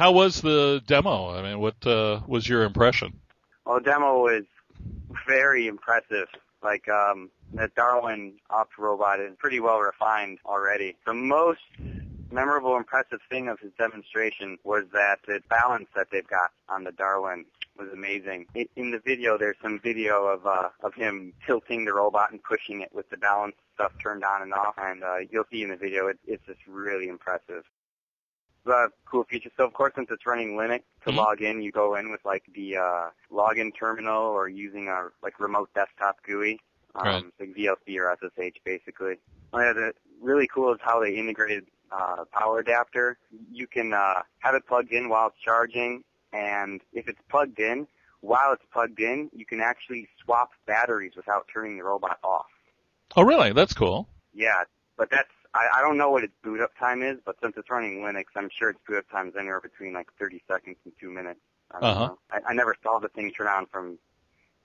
How was the demo? I mean, what was your impression? Well, the demo was very impressive. Like, the DARwin Opt robot is pretty well refined already. The most memorable, impressive thing of his demonstration was that the balance that they've got on the DARwin was amazing. In the video, there's some video of him tilting the robot and pushing it with the balance stuff turned on and off, and you'll see in the video it's just really impressive. Cool feature. So, of course, since it's running Linux, to log in, you go in with, like, the login terminal or using a, like, remote desktop GUI, right. like VLC or SSH, basically. The really cool is how they integrated power adapter. You can have it plugged in while it's charging, and if it's plugged in, while it's plugged in, you can actually swap batteries without turning the robot off. Oh, really? That's cool. Yeah, but that's, I don't know what its boot up time is, but since it's running Linux, I'm sure its boot up time is anywhere between like 30 seconds and 2 minutes. I don't know. I never saw the thing turn on from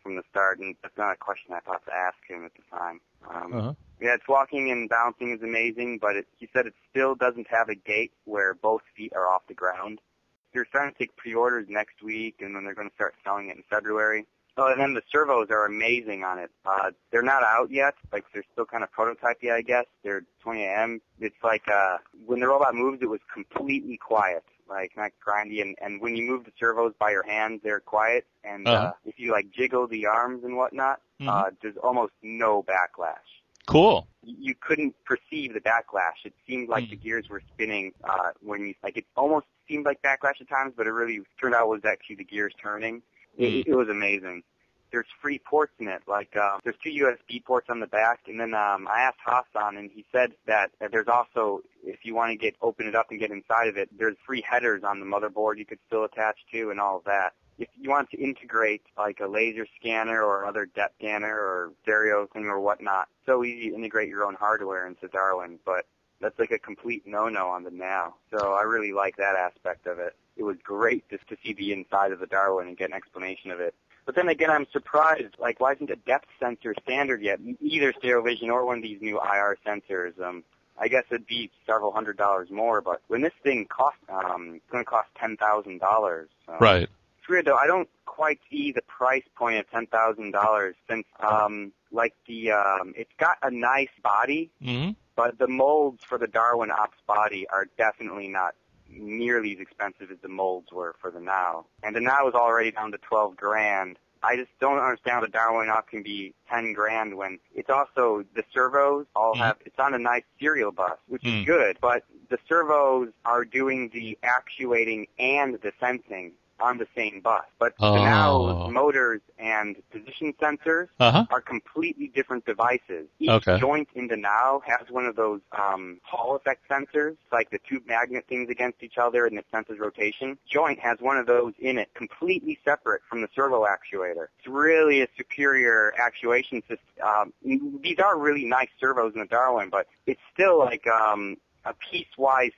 the start, and that's not a question I thought to ask him at the time. Yeah, its walking and bouncing is amazing, but he said it still doesn't have a gate where both feet are off the ground. They're starting to take pre-orders next week, and then they're going to start selling it in February. Oh, and then the servos are amazing on it. They're not out yet. Like, they're still kind of prototypey, I guess. They're 20 AM. It's like, when the robot moves, it was completely quiet, like, not grindy. And when you move the servos by your hands, they're quiet. And if you, like, jiggle the arms and whatnot, there's almost no backlash. Cool. You couldn't perceive the backlash. It seemed like the gears were spinning when you, like, it almost seemed like backlash at times, but it really turned out was actually the gears turning. It was amazing. There's free ports in it. Like, there's 2 USB ports on the back, and then I asked Hassan, and he said that there's also, if you want to open it up and get inside of it, there's free headers on the motherboard you could still attach to and all of that. If you want to integrate, like, a laser scanner or other depth scanner or stereo thing or whatnot, so easy to integrate your own hardware into DARwin, but that's like a complete no-no on the now. So I really like that aspect of it. It was great just to see the inside of the DARwin and get an explanation of it. But then again, I'm surprised, like, why isn't a depth sensor standard yet? Either stereo vision or one of these new IR sensors. I guess it'd be several $100s more, but when this thing costs, it's going to cost $10,000. Right. It's weird, though. I don't quite see the price point of $10,000 since, it's got a nice body, but the molds for the DARwin Ops body are definitely not nearly as expensive as the molds were for the Now. And the Now is already down to $12,000. I just don't understand how the DARwin Op can be $10,000 when it's also, the servos all have, it's on a nice serial bus, which is good, but the servos are doing the actuating and the sensing on the same bus. But the Now's motors and position sensors are completely different devices. Each joint in the Now has one of those Hall effect sensors, like the tube magnet things against each other and it senses rotation. Joint has one of those in it, completely separate from the servo actuator. It's really a superior actuation system. These are really nice servos in the DARwin, but it's still like a piecewise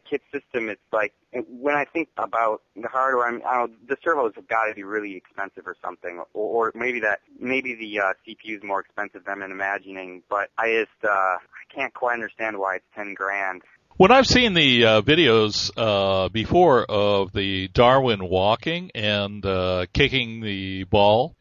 kit system. It's like, when I think about the hardware, I don't know, the servos have got to be really expensive or something, or maybe the CPU is more expensive than I'm imagining. But I can't quite understand why it's $10,000. When I've seen the videos before of the DARwin walking and kicking the ball,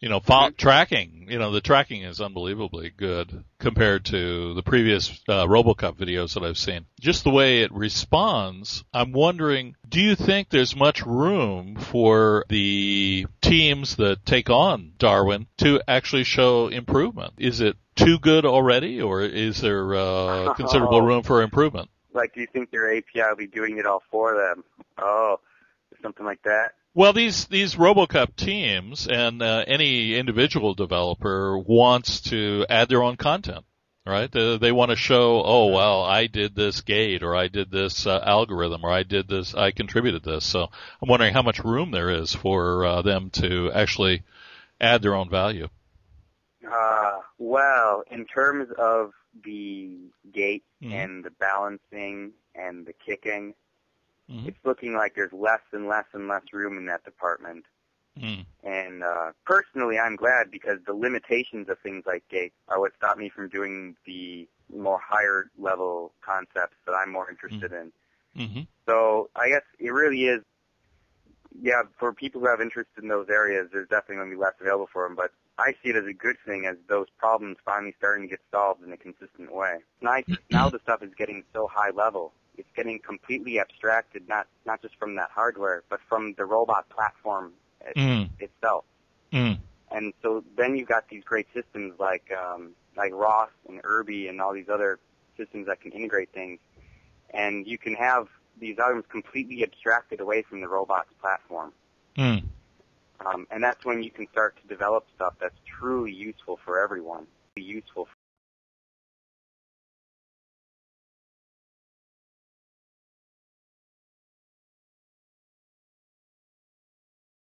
tracking, the tracking is unbelievably good compared to the previous RoboCup videos that I've seen. Just the way it responds, I'm wondering, do you think there's much room for the teams that take on DARwin to actually show improvement? Is it too good already, or is there considerable room for improvement? Like, do you think their API will be doing it all for them? Oh, something like that? Well, these RoboCup teams and any individual developer wants to add their own content, right? They want to show, oh, well, I did this gate, or I did this algorithm, or I contributed this. So I'm wondering how much room there is for them to actually add their own value. Well, in terms of the gate and the balancing and the kicking, it's looking like there's less and less and less room in that department. And personally, I'm glad, because the limitations of things like gates are what stop me from doing the more higher level concepts that I'm more interested in. So I guess it really is Yeah, for people who have interest in those areas, there's definitely going to be less available for them, but I see it as a good thing as those problems finally starting to get solved in a consistent way. Now the stuff is getting so high level. It's getting completely abstracted, not just from that hardware, but from the robot platform itself. And so then you've got these great systems like Ross and Irby and all these other systems that can integrate things. And you can have these items completely abstracted away from the robot's platform. And that's when you can start to develop stuff that's truly useful for everyone.